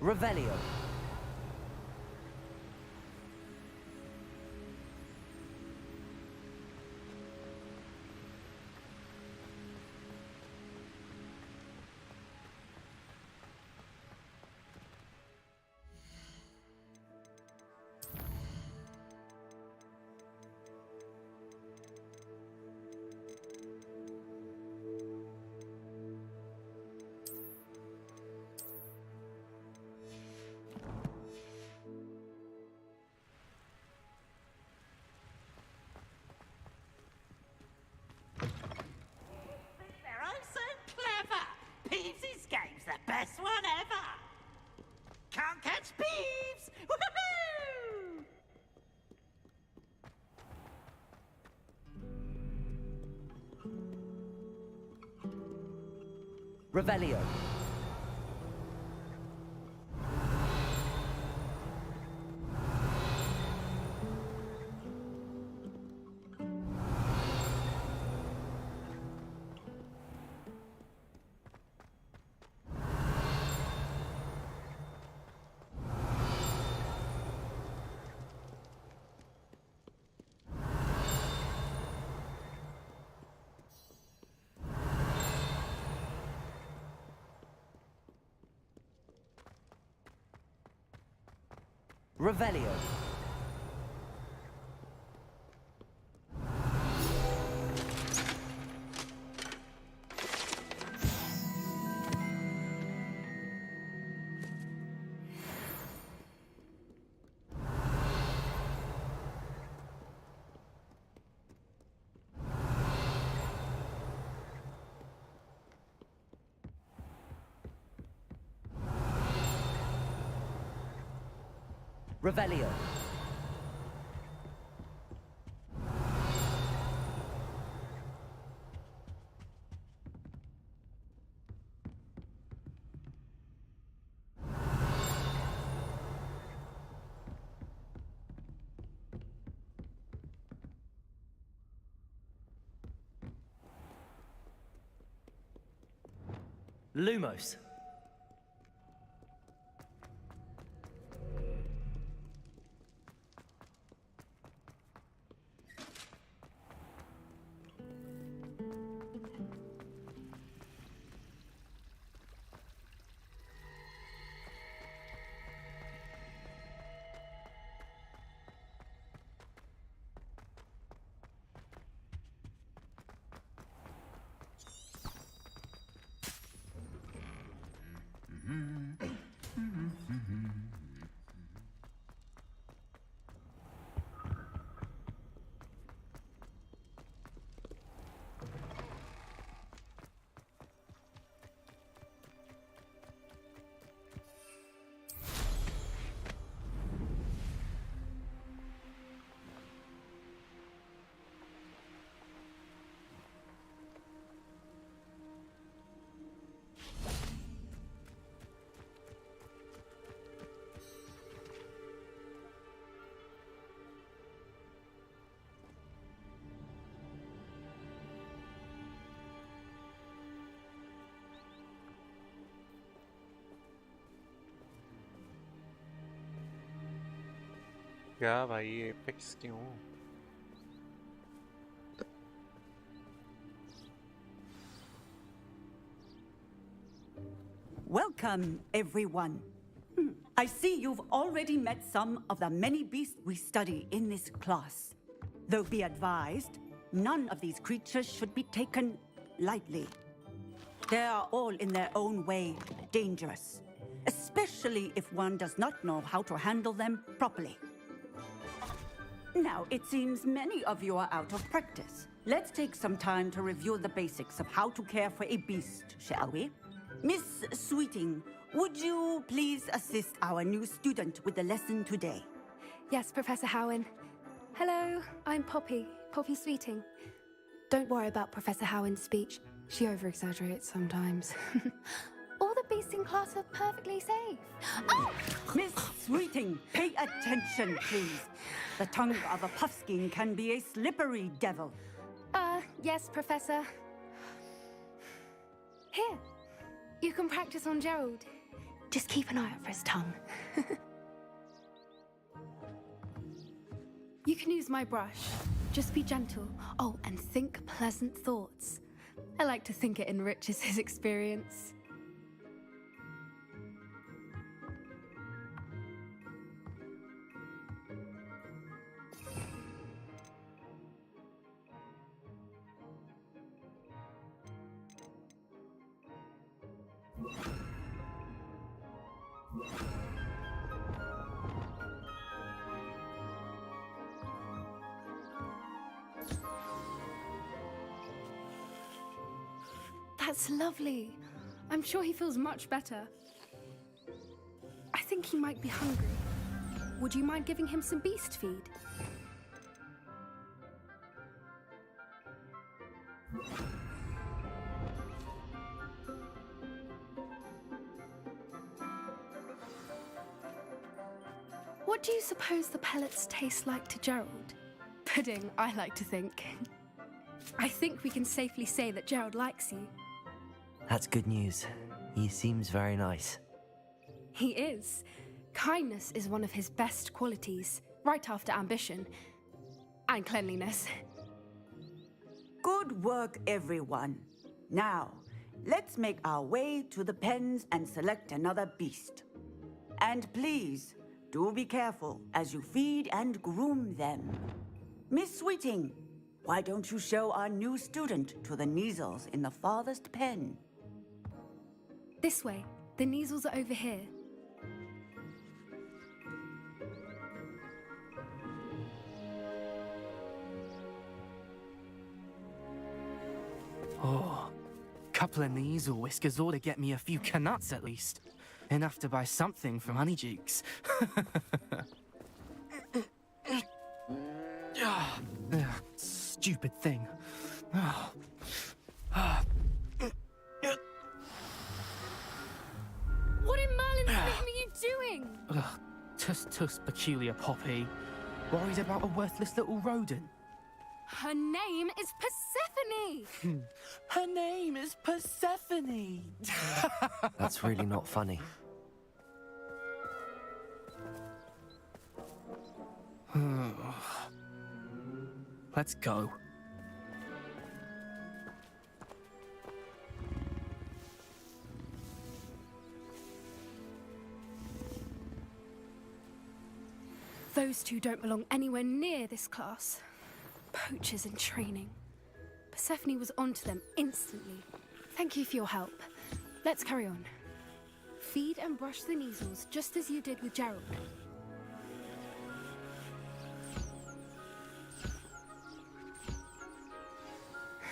Revelio. Peeves' game's the best one ever! Can't catch Peeves! Woohoo! Revelio. Revelio. Revelio. Lumos. क्या भाई apex क्यों? Welcome, everyone. I see you've already met some of the many beasts we study in this class. Though be advised, none of these creatures should be taken lightly. They are all in their own way dangerous, especially if one does not know how to handle them properly. Now, it seems many of you are out of practice. Let's take some time to review the basics of how to care for a beast, shall we? Miss Sweeting, would you please assist our new student with the lesson today? Yes, Professor Howen. Hello, I'm Poppy Sweeting. Don't worry about Professor Howen's speech. She over-exaggerates sometimes. All the beasts in class are perfectly safe. Oh! Miss Sweeting, pay attention, please. The tongue of a puffskein can be a slippery devil. Yes, Professor. Here, you can practice on Gerald. Just keep an eye out for his tongue. You can use my brush. Just be gentle. Oh, and think pleasant thoughts. I like to think it enriches his experience. That's lovely. I'm sure he feels much better. I think he might be hungry. Would you mind giving him some beast feed? What do you suppose the pellets taste like to Gerald? Pudding, I like to think. I think we can safely say that Gerald likes you. That's good news. He seems very nice. He is. Kindness is one of his best qualities, right after ambition. And cleanliness. Good work, everyone. Now, let's make our way to the pens and select another beast. And please, do be careful as you feed and groom them. Miss Sweeting, why don't you show our new student to the Neasels in the farthest pen? This way. The Neasels are over here. Oh, couple of Neasel whiskers ought to get me a few canuts at least. Enough to buy something from Honeydukes. Stupid thing. What in Merlin's name are you doing? Tuss peculiar Poppy. Worried about a worthless little rodent. Her name is Persephone! Her name is Persephone! That's really not funny. Let's go. Those two don't belong anywhere near this class. Poachers in training. Persephone was onto them instantly. Thank you for your help. Let's carry on. Feed and brush the Neasels just as you did with Gerald.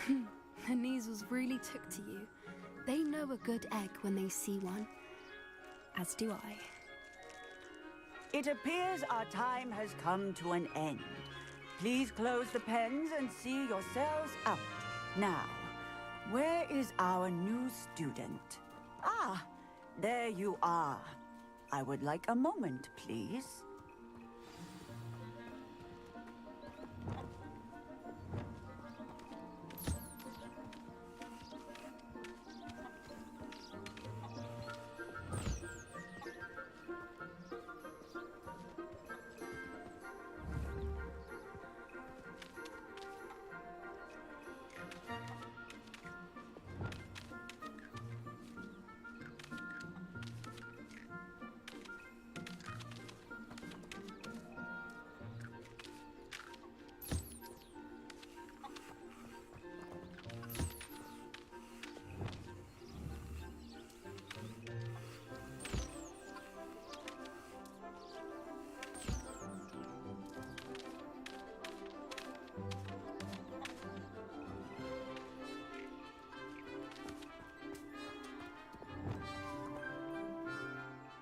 The Neasels really took to you. They know a good egg when they see one. As do I. It appears our time has come to an end. Please close the pens and see yourselves out. Now, where is our new student? Ah, there you are. I would like a moment, please.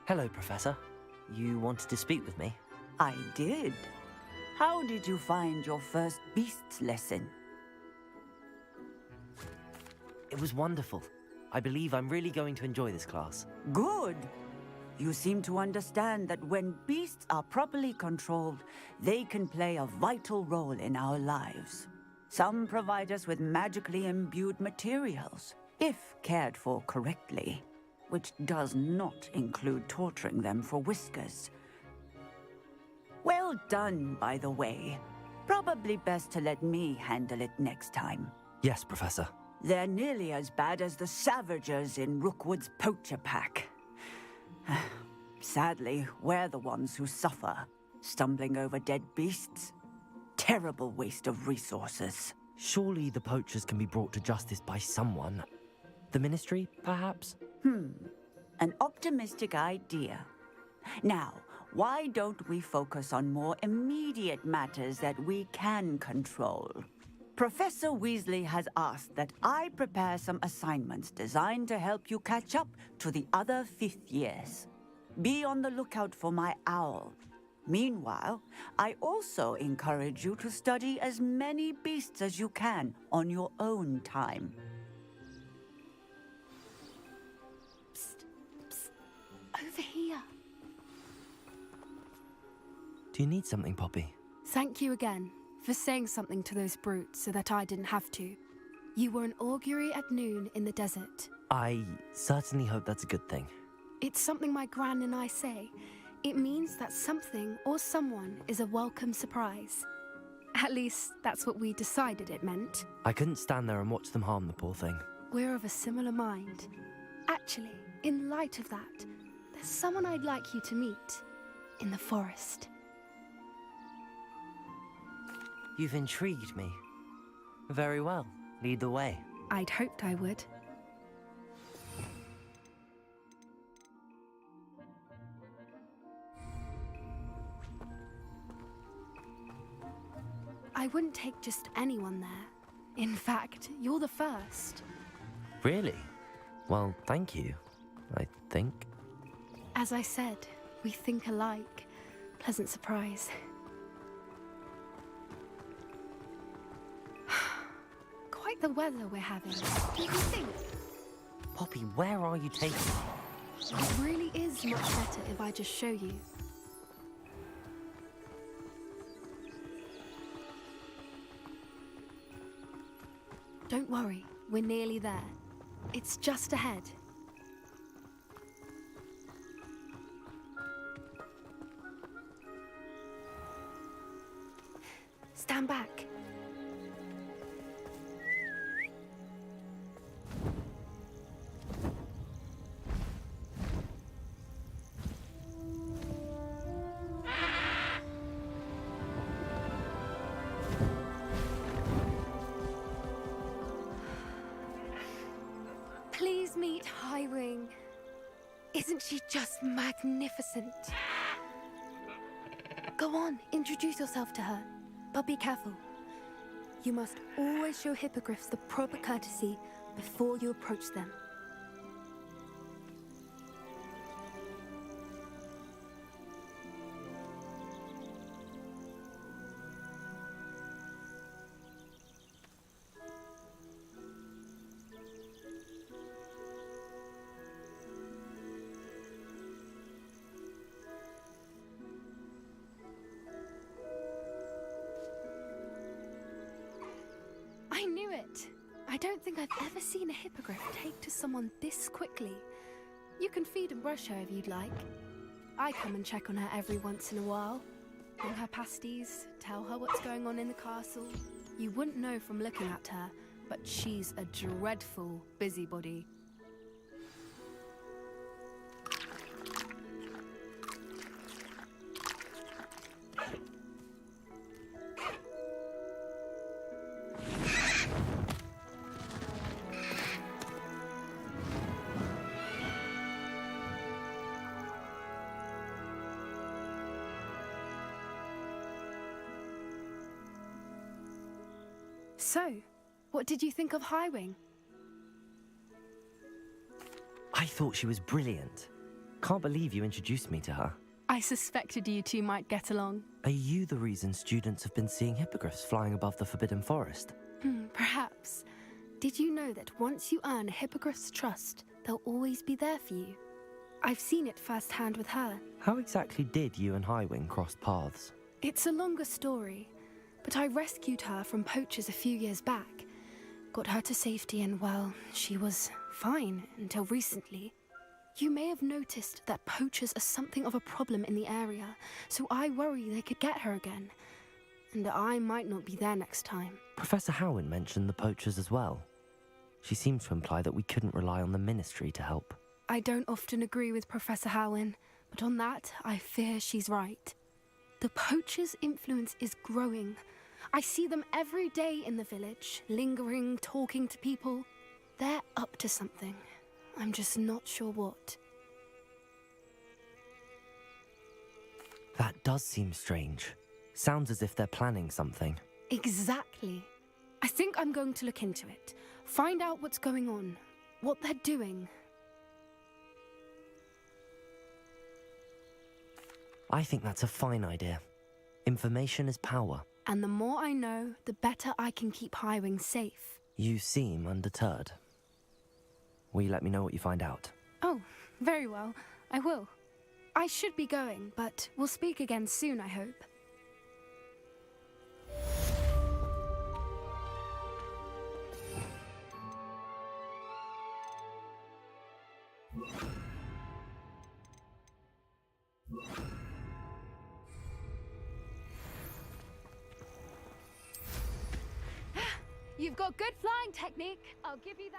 Hello, Professor. You wanted to speak with me? I did. How did you find your first beasts lesson? It was wonderful. I believe I'm really going to enjoy this class. Good. You seem to understand that when beasts are properly controlled, they can play a vital role in our lives. Some provide us with magically imbued materials, if cared for correctly. which does not include torturing them for whiskers. Well done, by the way. Probably best to let me handle it next time. Yes, Professor. They're nearly as bad as the Savagers in Rookwood's poacher pack. Sadly, we're the ones who suffer, stumbling over dead beasts. Terrible waste of resources. Surely the poachers can be brought to justice by someone. The Ministry, perhaps? An optimistic idea. Now, why don't we focus on more immediate matters that we can control? Professor Weasley has asked that I prepare some assignments designed to help you catch up to the other fifth years. Be on the lookout for my owl. Meanwhile, I also encourage you to study as many beasts as you can on your own time. Psst, psst. Over here. Do you need something, Poppy? Thank you again for saying something to those brutes so that I didn't have to. You were an augury at noon in the desert. I certainly hope that's a good thing. It's something my gran and I say. It means that something or someone is a welcome surprise. At least, that's what we decided it meant. I couldn't stand there and watch them harm the poor thing. We're of a similar mind. Actually, in light of that, there's someone I'd like you to meet. In the forest. You've intrigued me. Very well. Lead the way. I'd hoped I would. I wouldn't take just anyone there. In fact, you're the first. Really? Well, thank you, I think. As I said, we think alike. Pleasant surprise. Quite the weather we're having. Don't you think? Poppy, where are you taking me? It really is much better if I just show you. Don't worry, we're nearly there. It's just ahead. Stand back. Please meet Highwing. Isn't she just magnificent? Go on, introduce yourself to her. But be careful. You must always show hippogriffs the proper courtesy before you approach them. I knew it! I don't think I've ever seen a hippogriff take to someone this quickly. You can feed and brush her if you'd like. I come and check on her every once in a while. Bring her pasties, tell her what's going on in the castle. You wouldn't know from looking at her, but she's a dreadful busybody. So, what did you think of Highwing? I thought she was brilliant. Can't believe you introduced me to her. I suspected you two might get along. Are you the reason students have been seeing hippogriffs flying above the Forbidden Forest? Perhaps. Did you know that once you earn a hippogriff's trust, they'll always be there for you? I've seen it firsthand with her. How exactly did you and Highwing cross paths? It's a longer story, but I rescued her from poachers a few years back. Got her to safety and, well, she was fine until recently. You may have noticed that poachers are something of a problem in the area, so I worry they could get her again. And I might not be there next time. Professor Howin mentioned the poachers as well. She seemed to imply that we couldn't rely on the Ministry to help. I don't often agree with Professor Howin, but on that, I fear she's right. The poachers' influence is growing. I see them every day in the village, lingering, talking to people. They're up to something. I'm just not sure what. That does seem strange. Sounds as if they're planning something. Exactly. I think I'm going to look into it. Find out what's going on, what they're doing. I think that's a fine idea. Information is power. And the more I know, the better I can keep Highwing safe. You seem undeterred. Will you let me know what you find out? Oh, very well. I will. I should be going, but we'll speak again soon, I hope. You've got good flying technique, I'll give you that.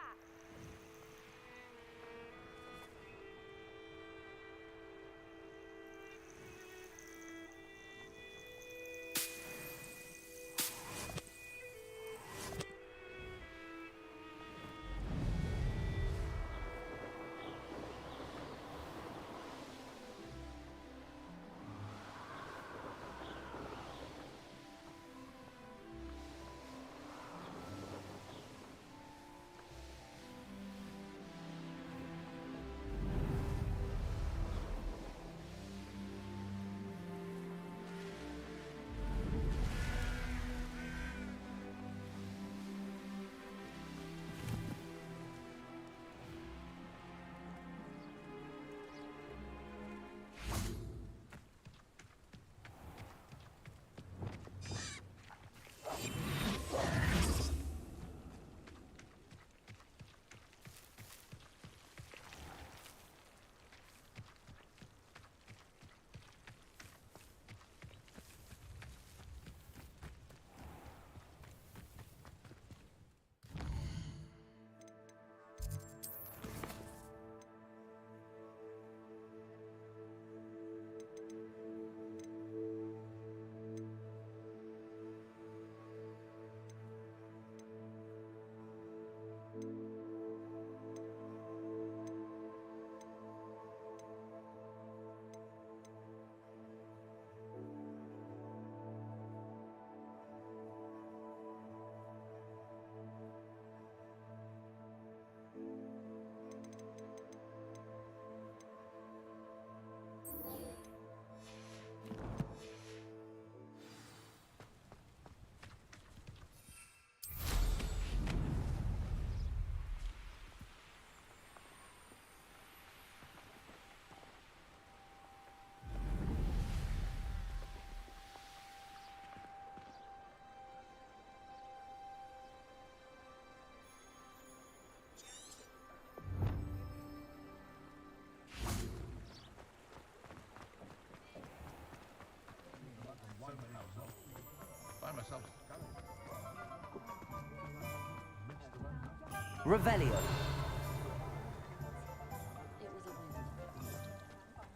Revelio.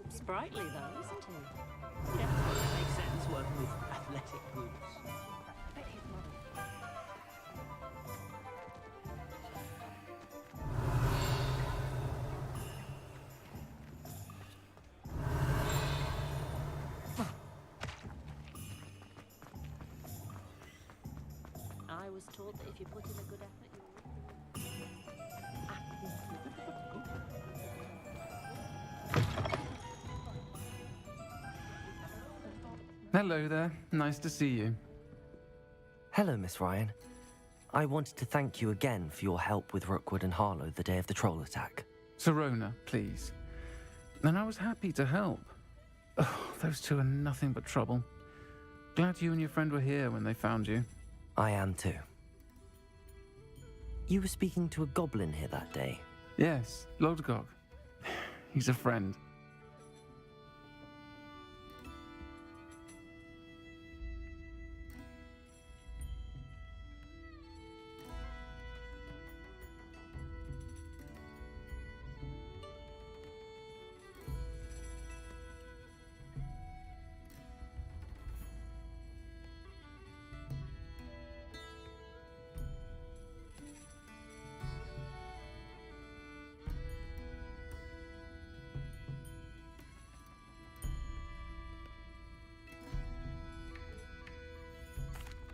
Sprightly though, isn't he? Yeah, that makes sense working with athletic groups. Bet his mother. I was told that if you put in a good effort, you Hello there. Nice to see you. Hello, Miss Ryan. I wanted to thank you again for your help with Rookwood and Harlow the day of the troll attack. Serona, please. And I was happy to help. Oh, those two are nothing but trouble. Glad you and your friend were here when they found you. I am too. You were speaking to a goblin here that day. Yes, Lodgok. He's a friend.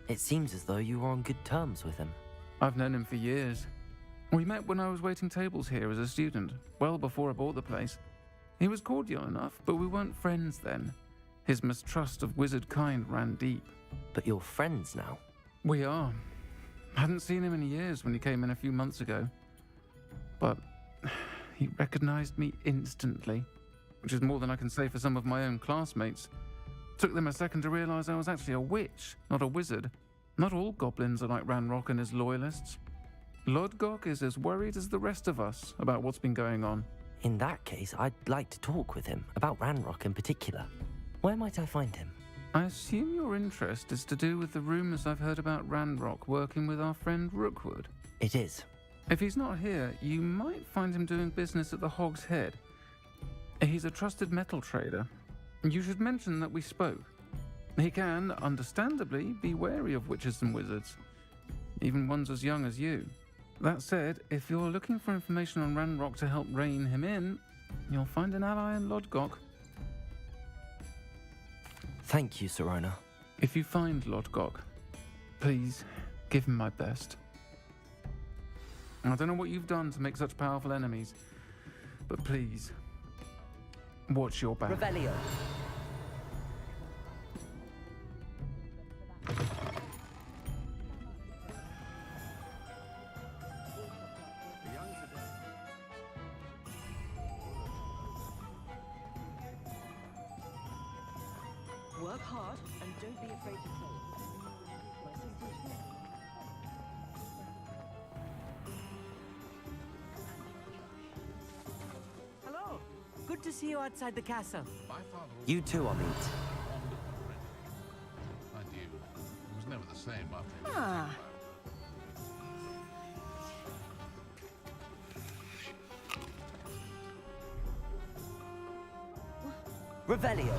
It seems as though you were on good terms with him. I've known him for years. We met when I was waiting tables here as a student, well before I bought the place. He was cordial enough, but we weren't friends then. His mistrust of wizard kind ran deep. But you're friends now. We are. Hadn't seen him in years when he came in a few months ago. But he recognized me instantly, which is more than I can say for some of my own classmates. Took them a second to realize I was actually a witch, not a wizard. Not all goblins are like Ranrock and his loyalists. Lodgok is as worried as the rest of us about what's been going on. In that case, I'd like to talk with him, about Ranrock in particular. Where might I find him? I assume your interest is to do with the rumors I've heard about Ranrock working with our friend Rookwood. It is. If he's not here, you might find him doing business at the Hog's Head. He's a trusted metal trader. You should mention that we spoke. He can, understandably, be wary of witches and wizards, even ones as young as you. That said, if you're looking for information on Ranrock to help rein him in, you'll find an ally in Lodgok. Thank you, Sirona. If you find Lodgok, please give him my best. I don't know what you've done to make such powerful enemies, but please, watch your back. Revelio. Work hard and don't be afraid to fail. Hello. Good to see you outside the castle. You too, Amit. I do. It was never the same after. Ah. Revelio.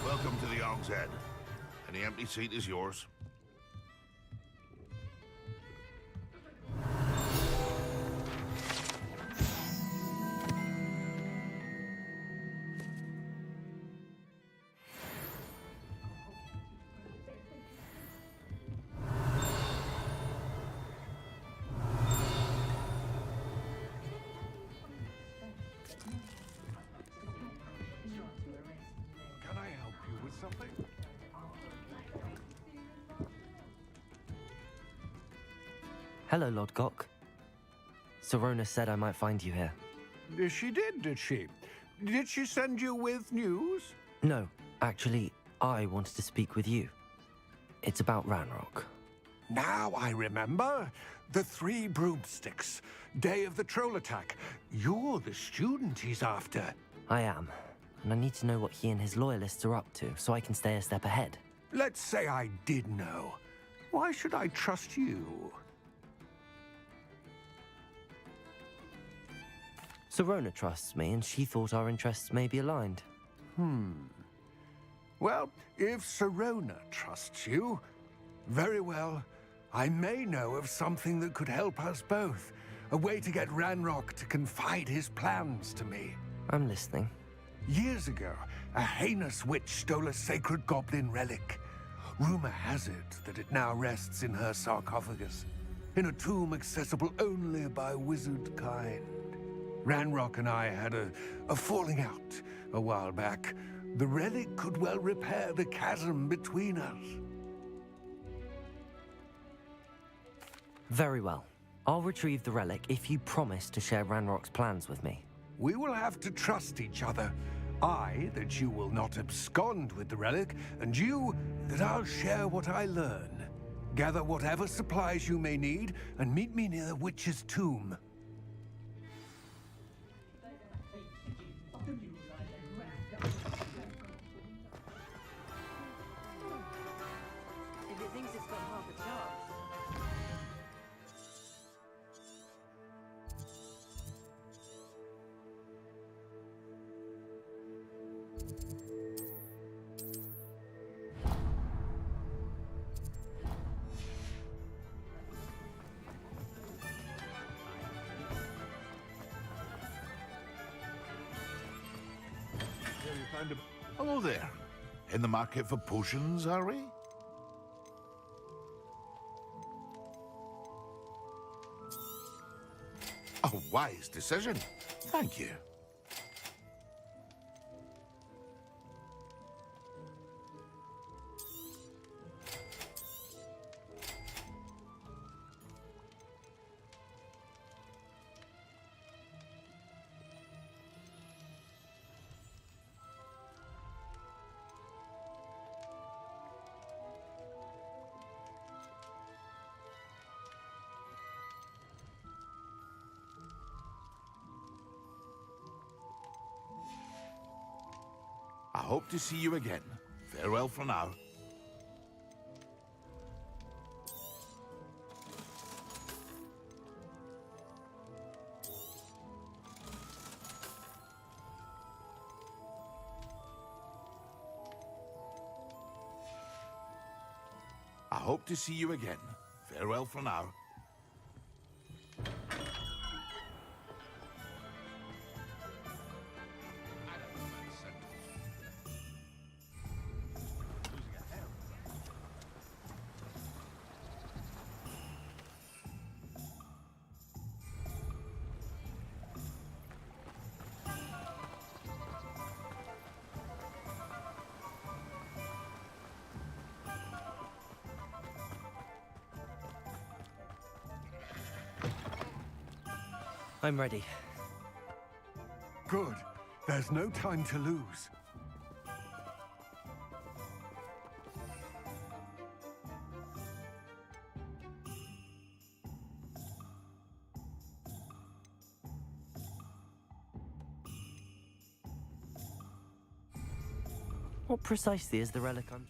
Welcome to the Hog's Head. Any empty seat is yours. Can I help you with something? Hello, Lodgok. Sirona said I might find you here. She did she? Did she send you with news? No, actually, I wanted to speak with you. It's about Ranrock. Now I remember. The 3 broomsticks. Day of the troll attack. You're the student he's after. I am, and I need to know what he and his loyalists are up to so I can stay a step ahead. Let's say I did know. Why should I trust you? Sirona trusts me, and she thought our interests may be aligned. Well, if Sirona trusts you, very well. I may know of something that could help us both. A way to get Ranrock to confide his plans to me. I'm listening. Years ago, a heinous witch stole a sacred goblin relic. Rumor has it that it now rests in her sarcophagus, in a tomb accessible only by wizard kind. Ranrock and I had a falling out a while back. The relic could well repair the chasm between us. Very well. I'll retrieve the relic if you promise to share Ranrock's plans with me. We will have to trust each other. I, that you will not abscond with the relic, and you, that I'll share what I learn. Gather whatever supplies you may need, and meet me near the witch's tomb. If it thinks it's got half a chance. Hello there. In the market for potions, are we? A wise decision. Thank you. I hope to see you again. Farewell for now. I hope to see you again. Farewell for now. I'm ready. Good. There's no time to lose. What precisely is the relic I'm...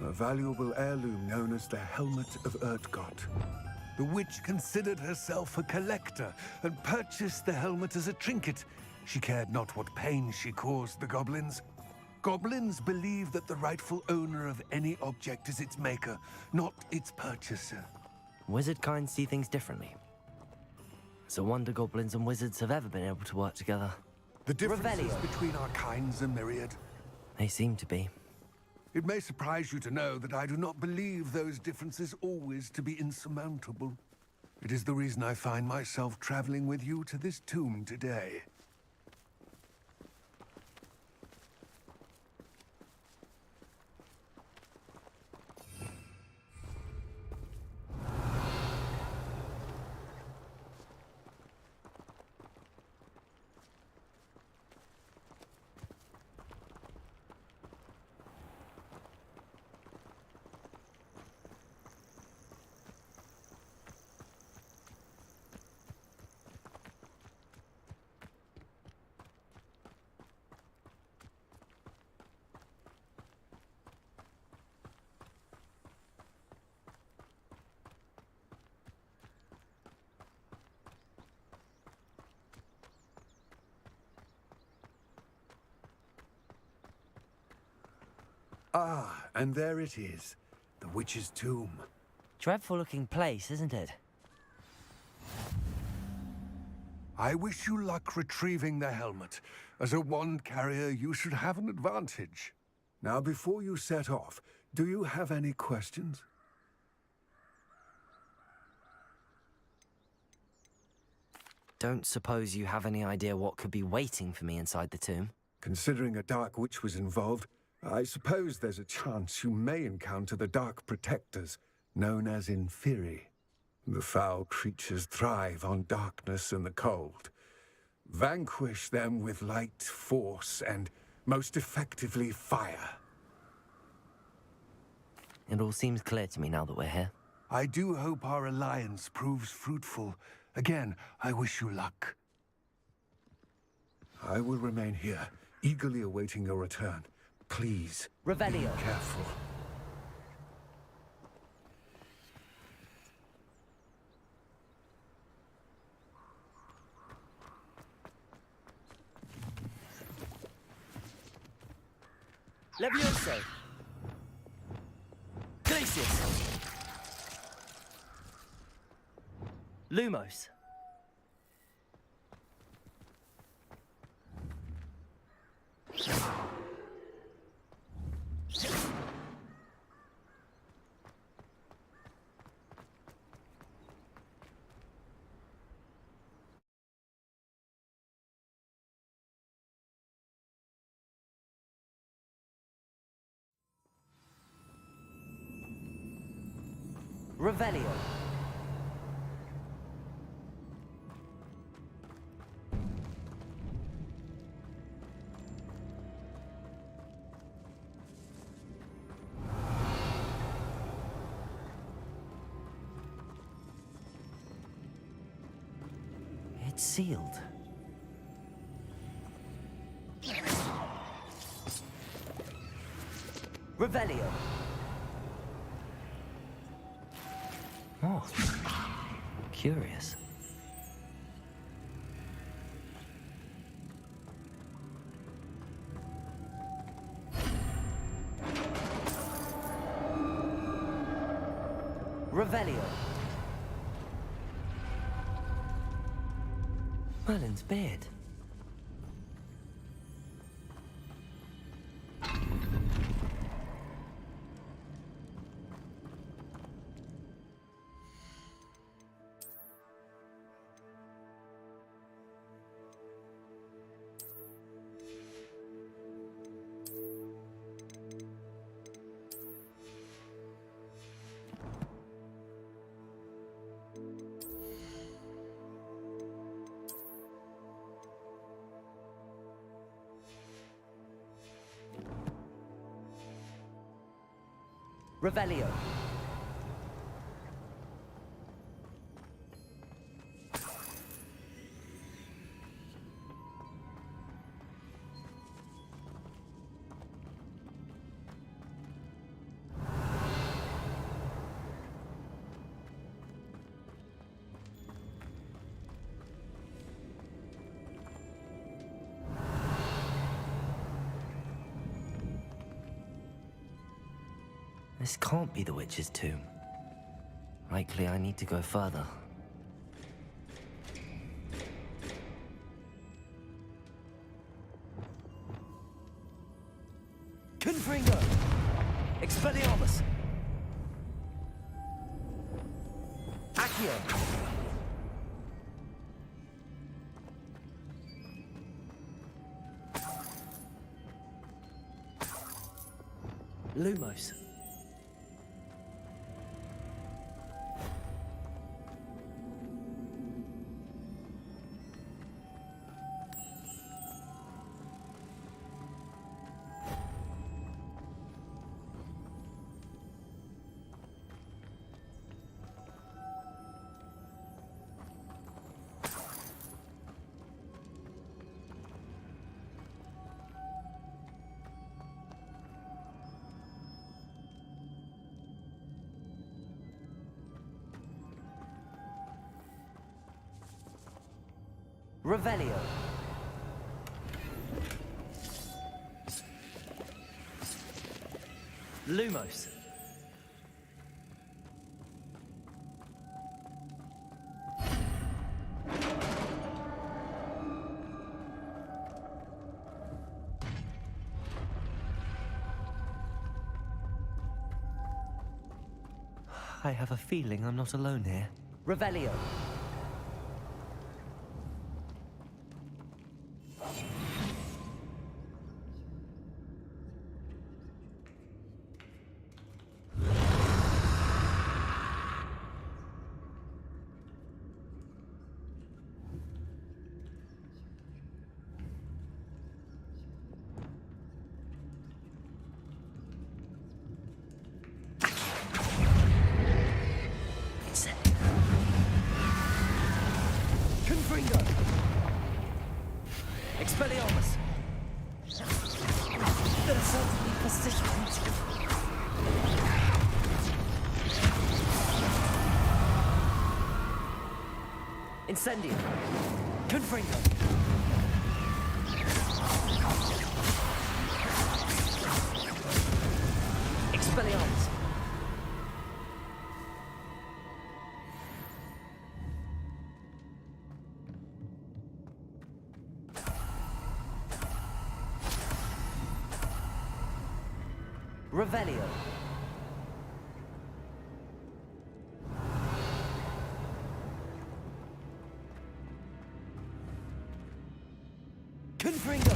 A valuable heirloom known as the Helmet of Urtgott. The witch considered herself a collector and purchased the helmet as a trinket. She cared not what pain she caused the goblins. Goblins believe that the rightful owner of any object is its maker, not its purchaser. Wizard kind see things differently. It's a wonder goblins and wizards have ever been able to work together. The differences Revelio. between our kinds are myriad. They seem to be. It may surprise you to know that I do not believe those differences always to be insurmountable. It is the reason I find myself traveling with you to this tomb today. Ah, and there it is, the witch's tomb. Dreadful looking place, isn't it? I wish you luck retrieving the helmet. As a wand carrier, you should have an advantage. Now, before you set off, do you have any questions? Don't suppose you have any idea what could be waiting for me inside the tomb? Considering a dark witch was involved, I suppose there's a chance you may encounter the Dark Protectors, known as Inferi. The foul creatures thrive on darkness and the cold. Vanquish them with light, force, and most effectively fire. It all seems clear to me now that we're here. I do hope our alliance proves fruitful. Again, I wish you luck. I will remain here, eagerly awaiting your return. Please, Revelio. be careful. Levioso! Glacius! Lumos! Revelio. It's sealed. Revelio. Oh, curious. Revelio. Merlin's beard. Revelio. This can't be the witch's tomb. Likely I need to go further. Confringo! Expelliarmus! Accio! Lumos. Revelio. Lumos. I have a feeling I'm not alone here. Revelio. Incendio. Confringo. Expelliarmus. Revelio. Confringo.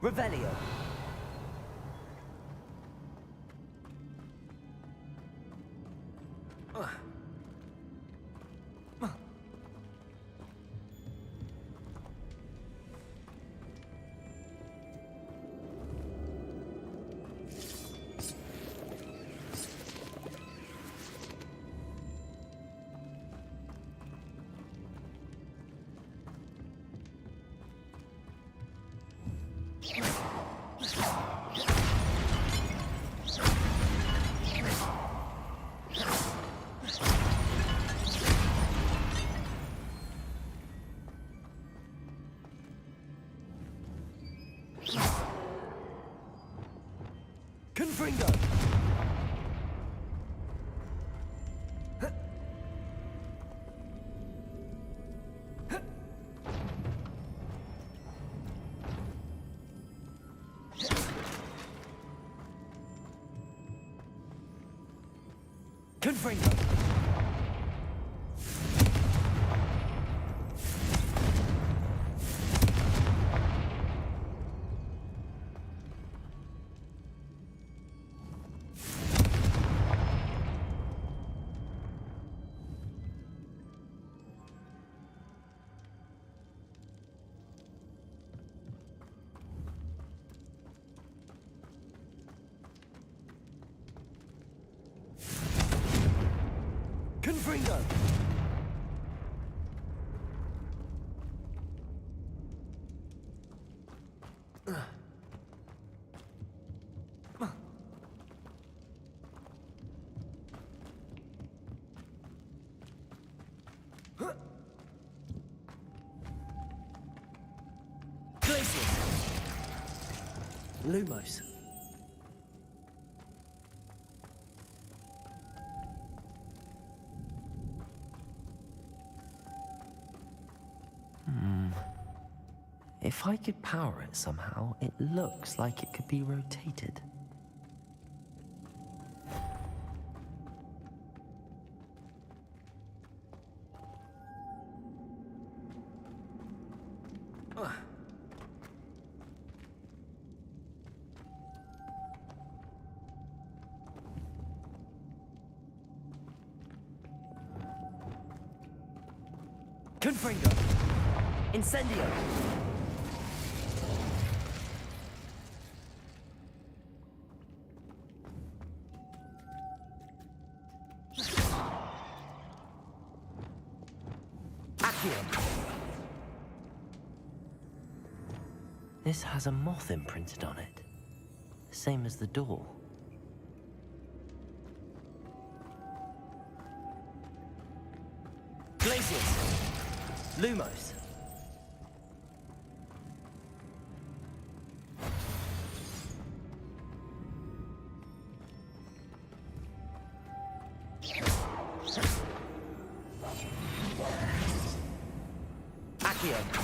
Revelio. Confringo. Confringo. Confringo. Glacius. Lumos. If I could power it somehow, it looks like it could be rotated. Confringo. Incendio. This has a moth imprinted on it, same as the door. Glacius. Lumos. Accio.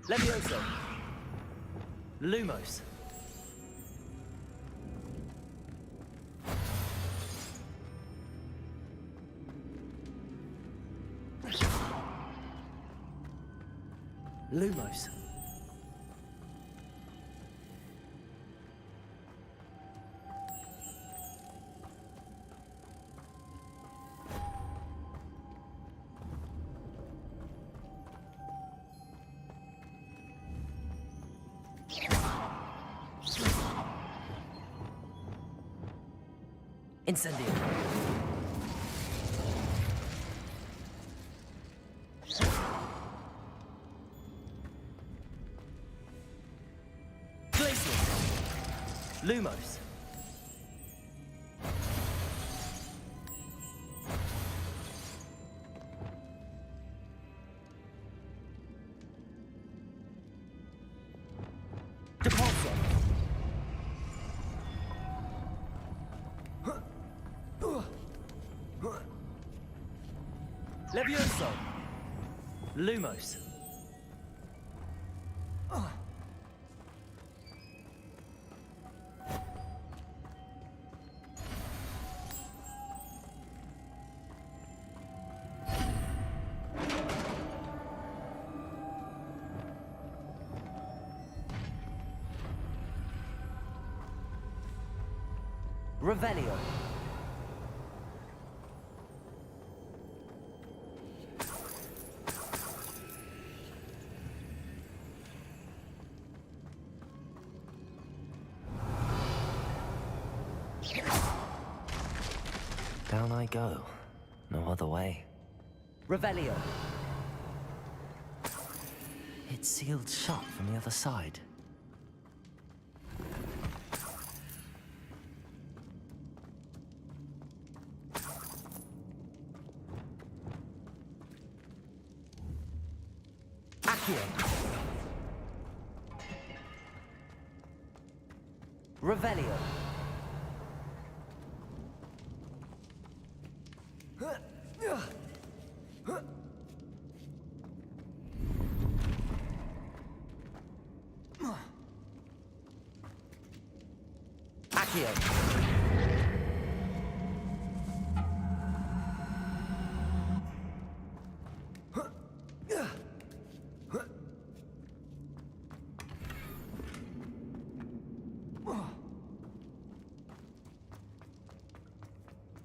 Levioso. Lumos. Lumos. Incendio. Glacier. Lumos. Depulso. Levioso. Lumos. Revelio. Down I go. No other way. Revelio. It's sealed shut from the other side. Accio. Revelio. Accio.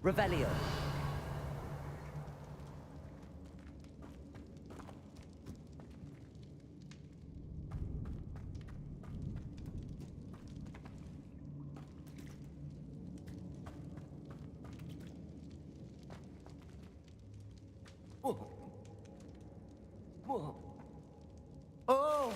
Revelio. Oh!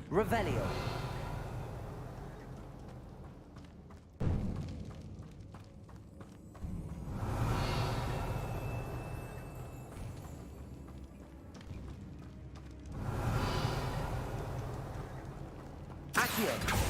Revelio. Accio.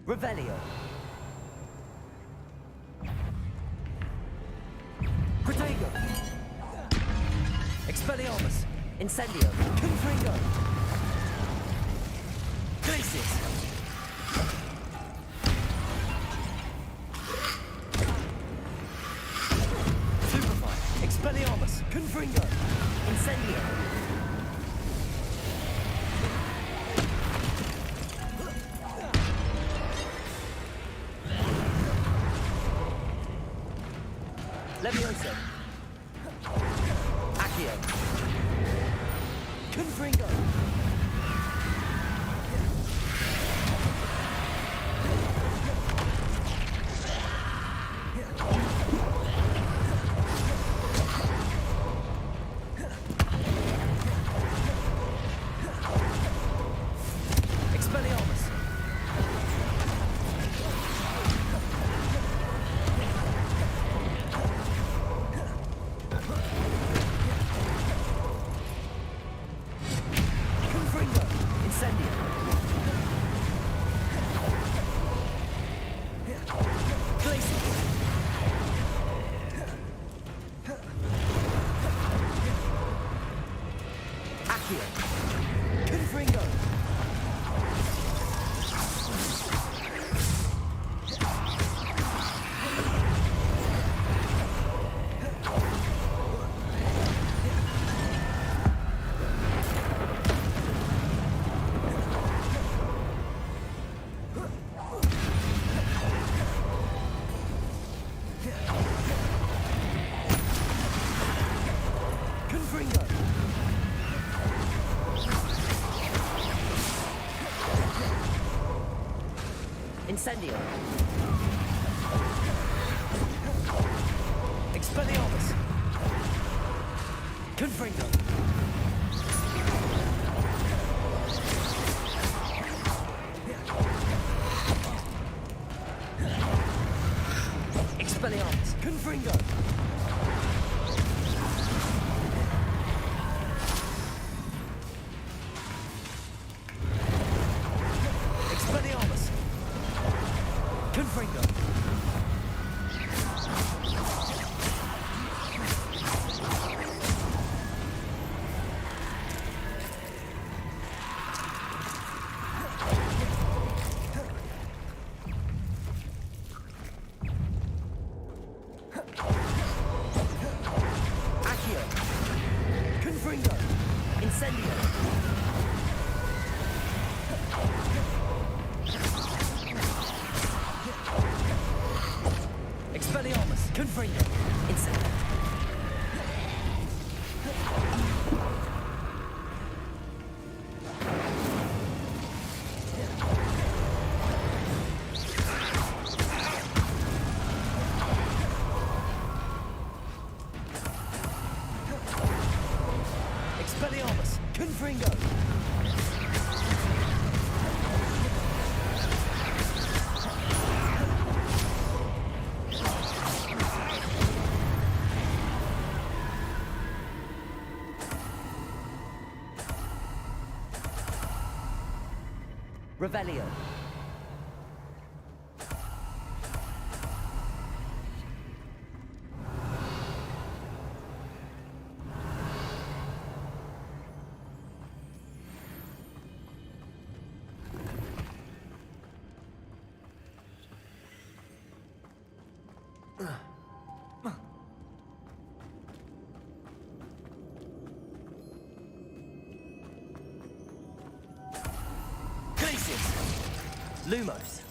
Revelio. Protego. Expelliarmus. Incendio. Confringo. Glacius. Superfire. Expelliarmus. Confringo. Incendio. Levioso. Accio. Confringo. Expelliarmus. Confringo. Incendio. Glacier. Accio. Confringo. Confringo. Incendio. Expelliarmus. Confringo. Expelliarmus. Confringo. Expelliarmus. Confringo. Accio. Confringo. Incendio. Expelliarmus. Confringo. Incendio. Expelliarmus. Confringo. Revelio. Glacius. Lumos.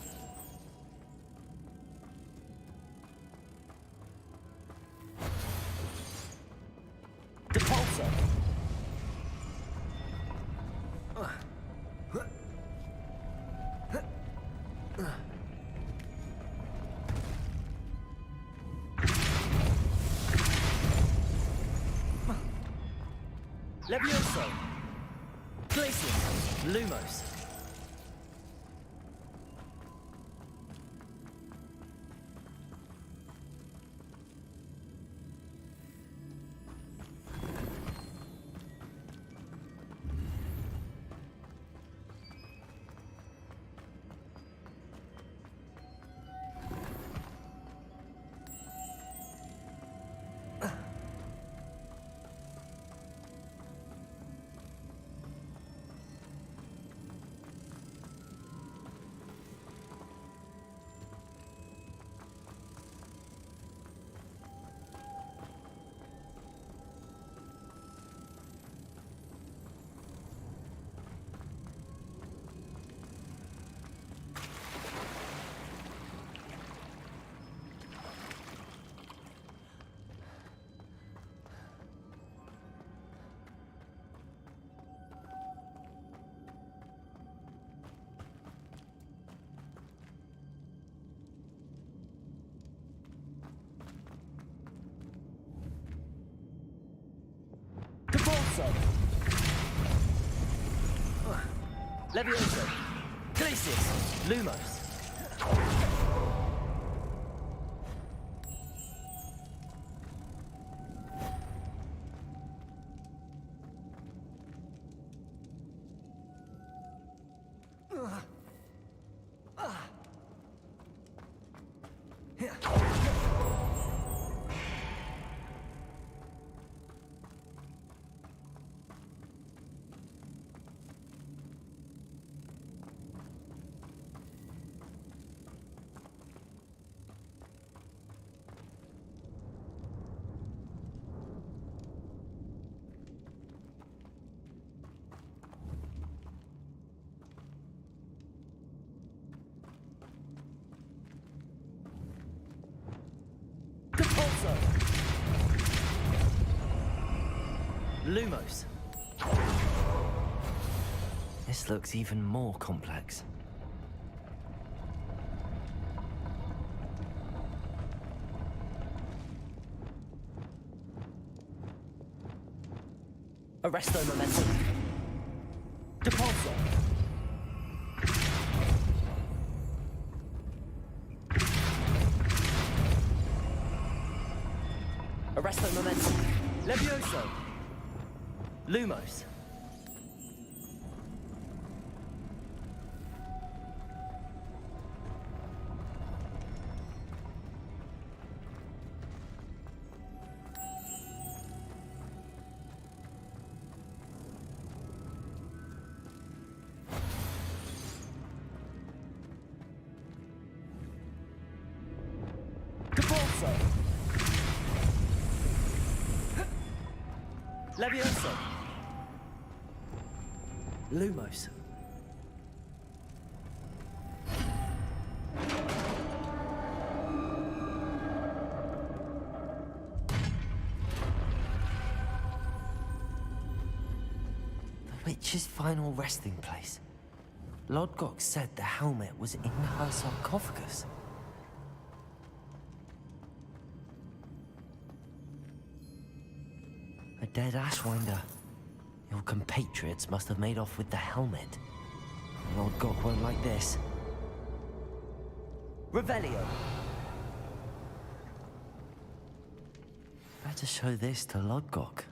Depulsor. Levioso. Glacius. Lumos. Repulsor! Levioso! Glacis! Lumos! Lumos. This looks even more complex. Arresto momentum. Depulsor. Arresto momentum. Levioso. Lumos. Depulsor. Levioso. Lumos. The witch's final resting place. Lodgok said the helmet was in her sarcophagus. A dead Ashwinder. Your compatriots must have made off with the helmet. Lodgok won't like this. Revelio. Better show this to Lodgok.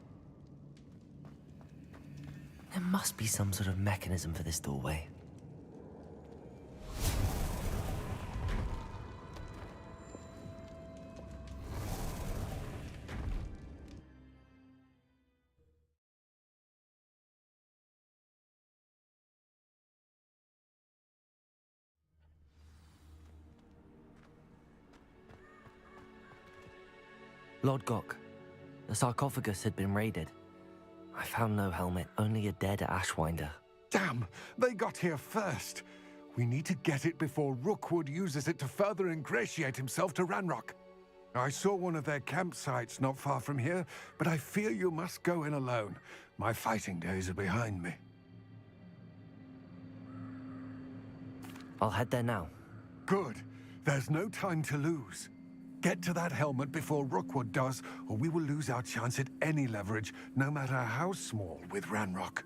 There must be some sort of mechanism for this doorway. Lodgok, the sarcophagus had been raided. I found no helmet, only a dead Ashwinder. Damn! They got here first. We need to get it before Rookwood uses it to further ingratiate himself to Ranrock. I saw one of their campsites not far from here, but I fear you must go in alone. My fighting days are behind me. I'll head there now. Good. There's no time to lose. Get to that helmet before Rookwood does, or we will lose our chance at any leverage, no matter how small, with Ranrock.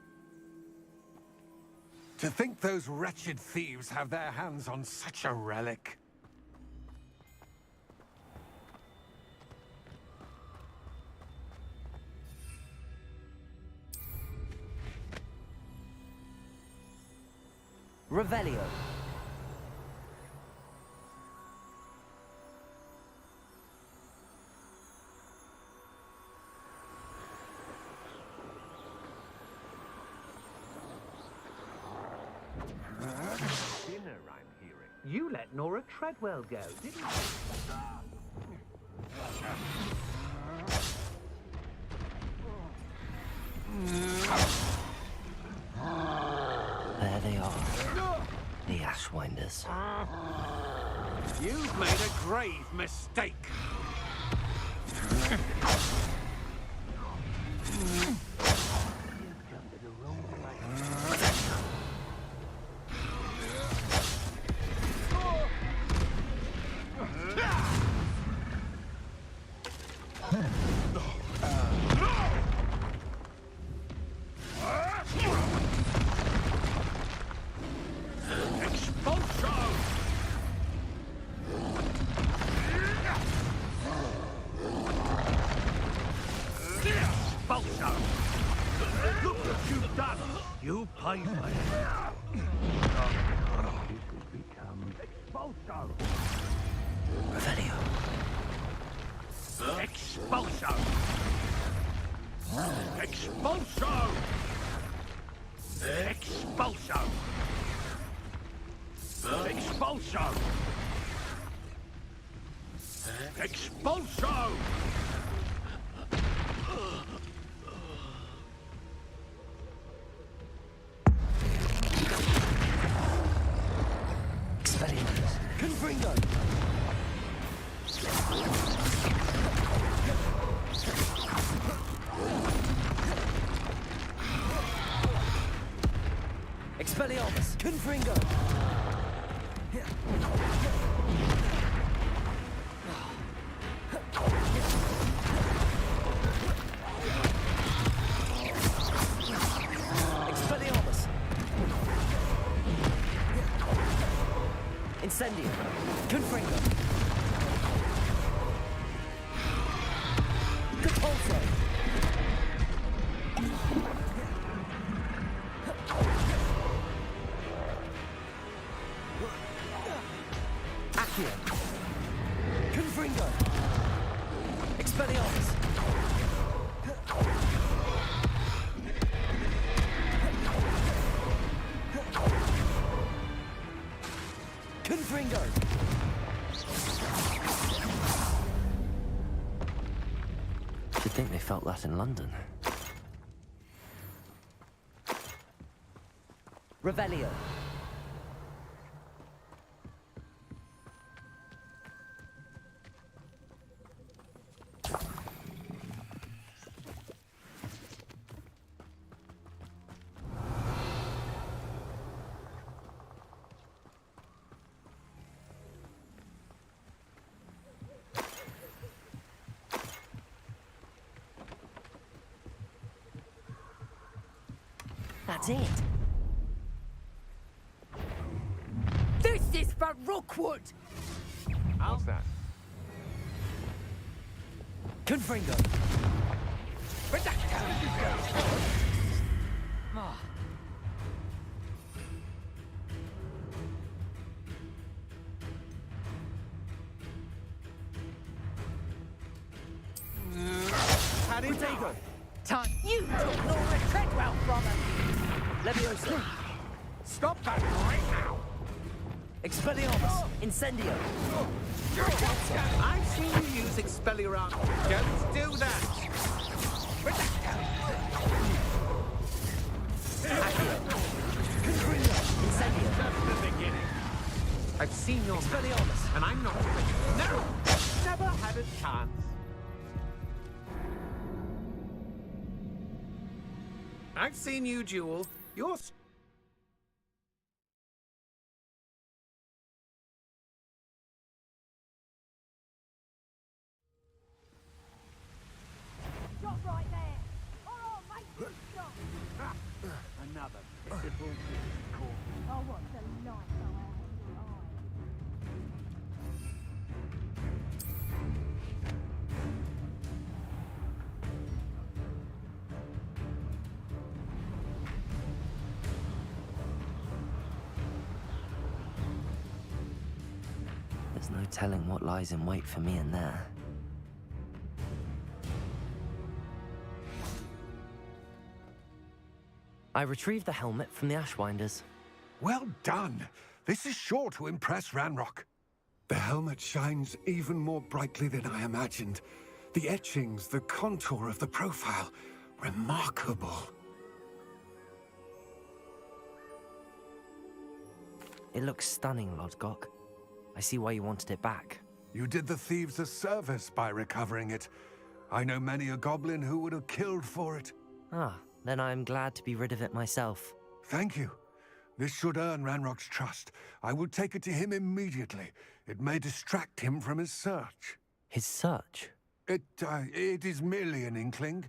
To think those wretched thieves have their hands on such a relic. Revelio. Dinner, I'm hearing. You let Nora Treadwell go, didn't you? There they are. The Ashwinders. You've made a grave mistake. highway. Revelio. Expulso! Expulso! Expulso! Expulso! Expulso! Expelliarmus. Confringo. Expelliarmus. Confringo. Expelliarmus. Incendio. Confringo. Capulso. Accio. Confringo. Expelliarmus. Confringo. You'd think they felt that in London. Revelio. That's it. This is for Rookwood! What's that? Confringo. Protego. Time you took Laura Treadwell from her! Leviosa. Stop that right now! Expelliarmus. Incendio. I've seen you use Expelliarmus. Don't do that. Accio. Confringo. Incendio. Just the beginning. I've seen your Expelliarmus. and I'm not ready. No! Never had a chance. I've seen you duel. You're... Stop right there! Oh, mate, stop! Another pitiful call. Oh, what the light There's no telling what lies in wait for me in there. I retrieved the helmet from the Ashwinders. Well done! This is sure to impress Ranrock. The helmet shines even more brightly than I imagined. The etchings, the contour of the profile, remarkable. It looks stunning, Lodgok. I see why you wanted it back. You did the thieves a service by recovering it. I know many a goblin who would have killed for it. Ah, then I'm glad to be rid of it myself. Thank you. This should earn Ranrock's trust. I will take it to him immediately. It may distract him from his search. His search? It is merely an inkling.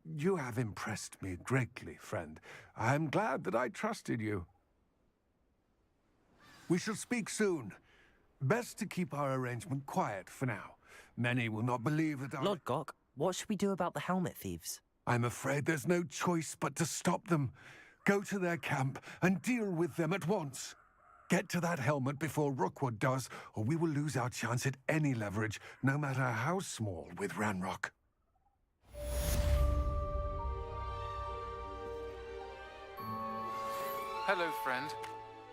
You have impressed me greatly, friend. I am glad that I trusted you. We shall speak soon. Best to keep our arrangement quiet for now. Many will not believe that I... Lodgok, what should we do about the helmet thieves? I'm afraid there's no choice but to stop them. Go to their camp and deal with them at once. Get to that helmet before Rookwood does, or we will lose our chance at any leverage, no matter how small, with Ranrock. Hello, friend.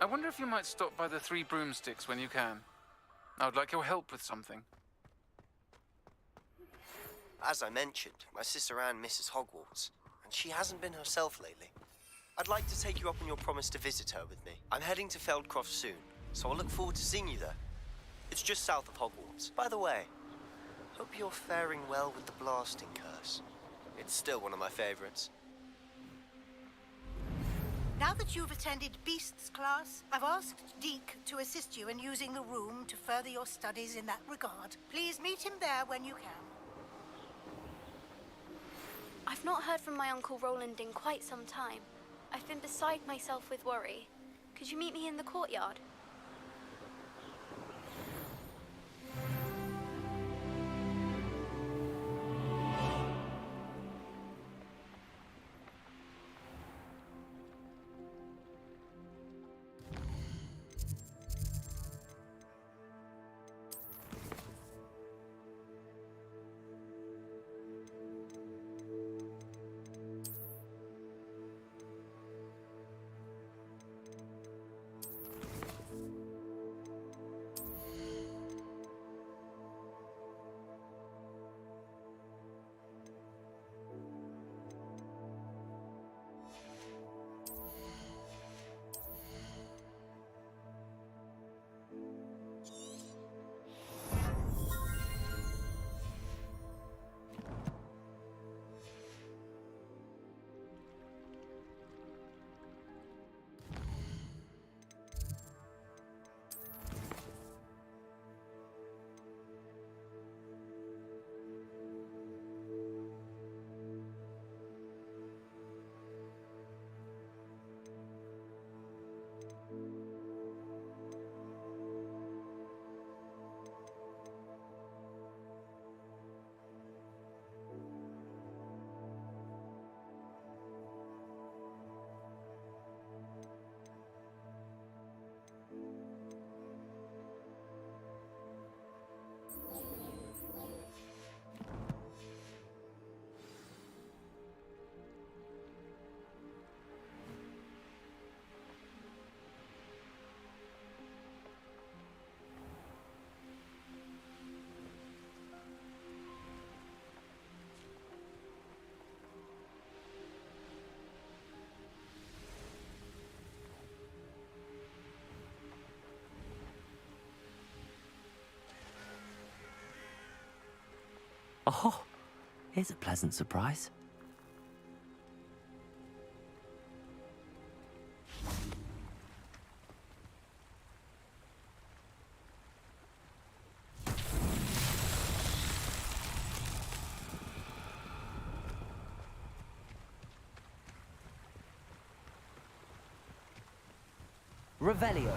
I wonder if you might stop by the Three Broomsticks when you can. I would like your help with something. As I mentioned, my sister Anne misses Hogwarts, and she hasn't been herself lately. I'd like to take you up on your promise to visit her with me. I'm heading to Feldcroft soon, so I'll look forward to seeing you there. It's just south of Hogwarts. By the way, hope you're faring well with the blasting curse. It's still one of my favorites. Now that you've attended Beasts class, I've asked Deke to assist you in using the room to further your studies in that regard. Please meet him there when you can. I've not heard from my Uncle Roland in quite some time. I've been beside myself with worry. Could you meet me in the courtyard? Oh, here's a pleasant surprise. Revelio.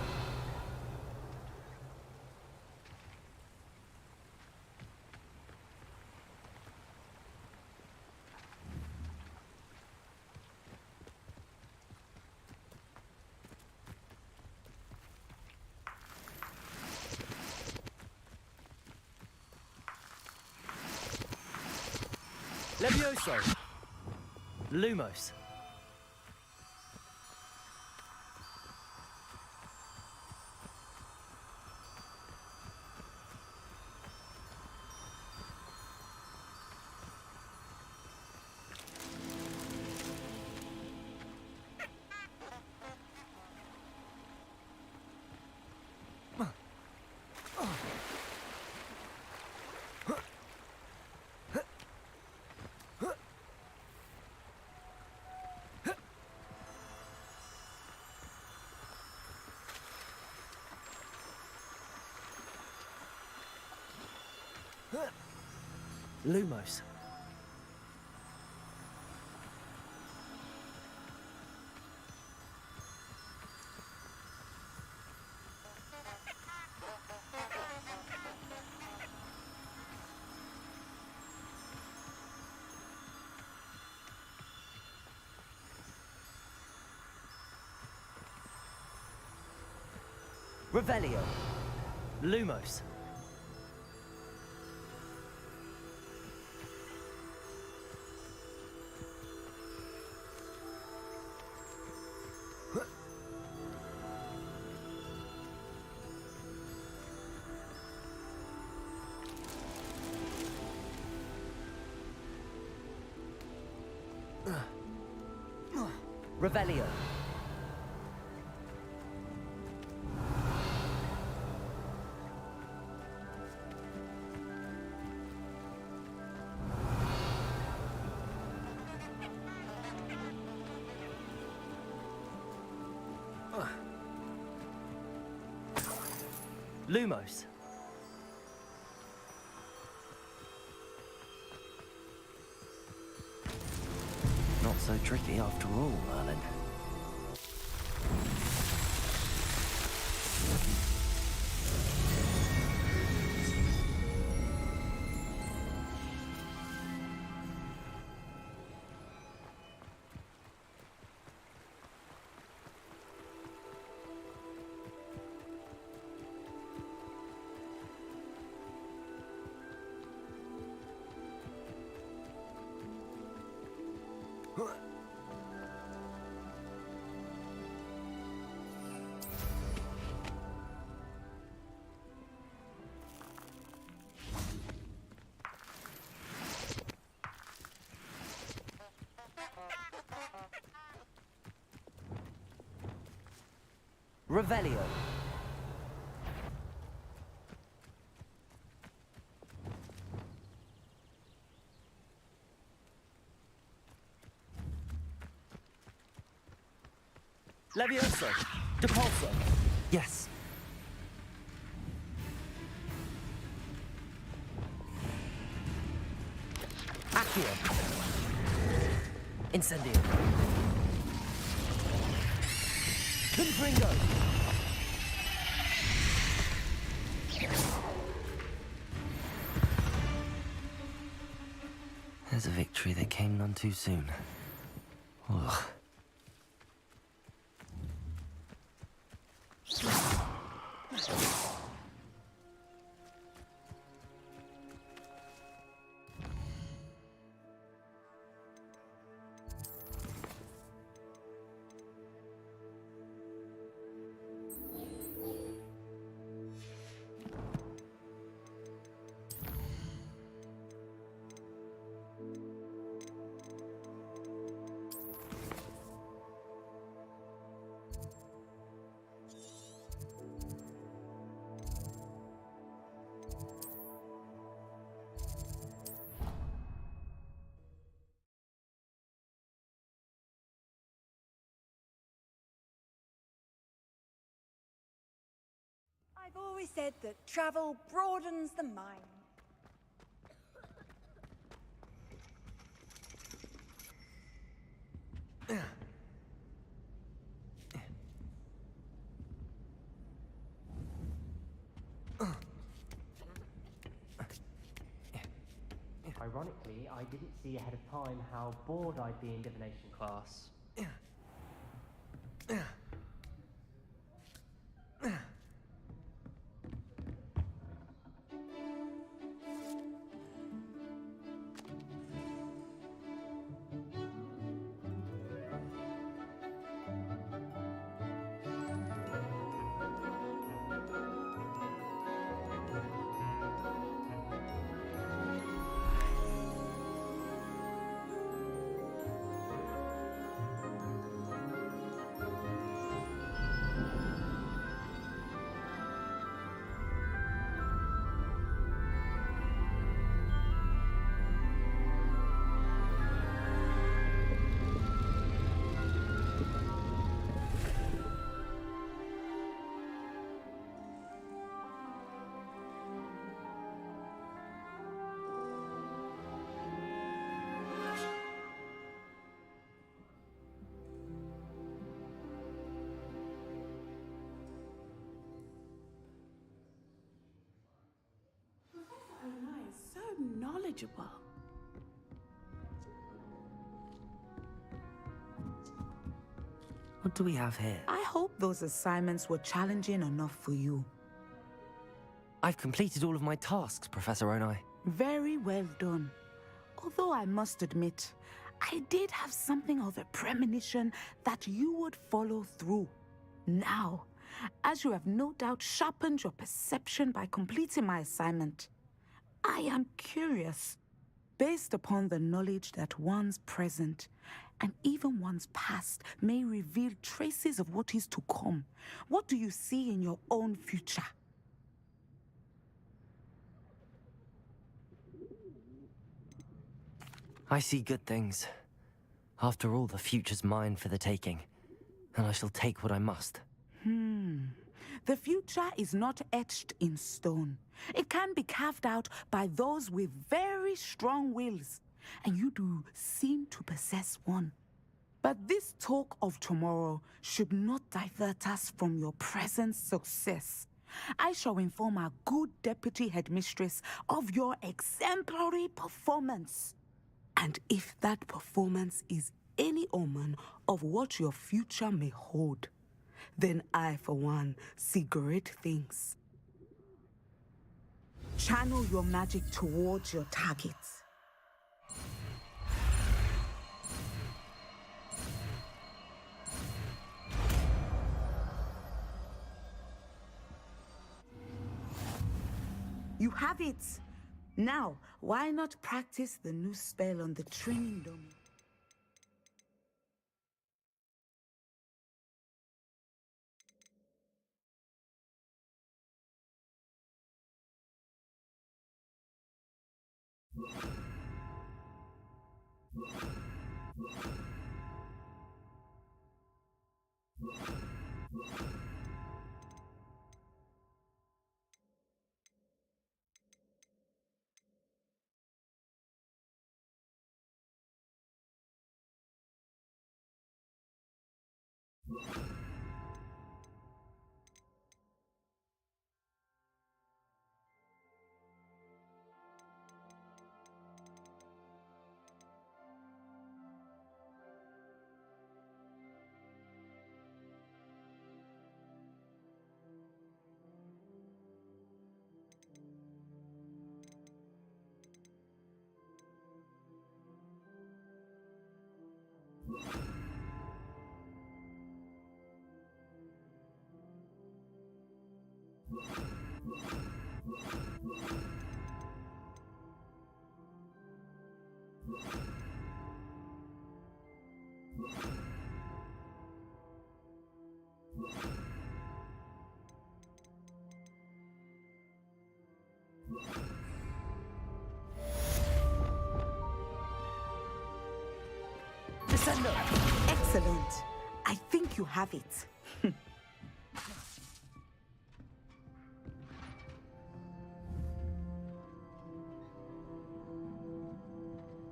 Levioso. Lumos. Lumos. Revelio. Lumos. Revelio. Lumos. Not so tricky after all, Merlin. Revelio. Levioso. Depulso. Yes. Accio. Incendio. Confringo. There's a victory that came none too soon. Ugh. I've always said that travel broadens the mind. Ironically, I didn't see ahead of time how bored I'd be in divination class. Knowledgeable. What do we have here? I hope those assignments were challenging enough for you. I've completed all of my tasks, Professor Onai. Very well done. Although I must admit, I did have something of a premonition that you would follow through. Now, as you have no doubt sharpened your perception by completing my assignment, I am curious, based upon the knowledge that one's present and even one's past may reveal traces of what is to come. What do you see in your own future? I see good things. After all, the future's mine for the taking, and I shall take what I must. The future is not etched in stone. It can be carved out by those with very strong wills, and you do seem to possess one. But this talk of tomorrow should not divert us from your present success. I shall inform our good deputy headmistress of your exemplary performance. And if that performance is any omen of what your future may hold, then I, for one, see great things. Channel your magic towards your targets. You have it! Now, why not practice the new spell on the training dummy? Descendo! Excellent. I think you have it.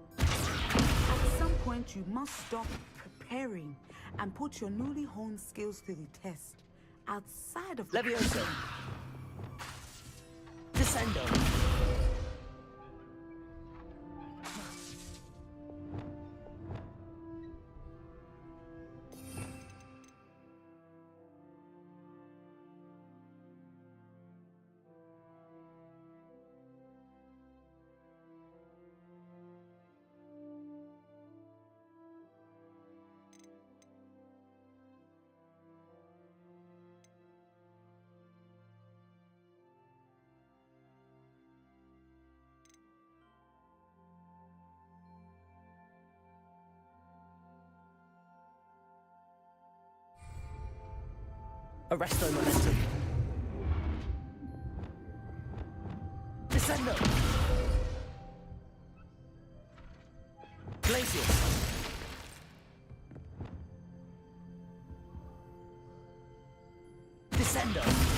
At some point, you must stop preparing and put your newly honed skills to the test. Outside of Levioso! Descendo! Arresto momentum. Descendo. Glacius. Descendo.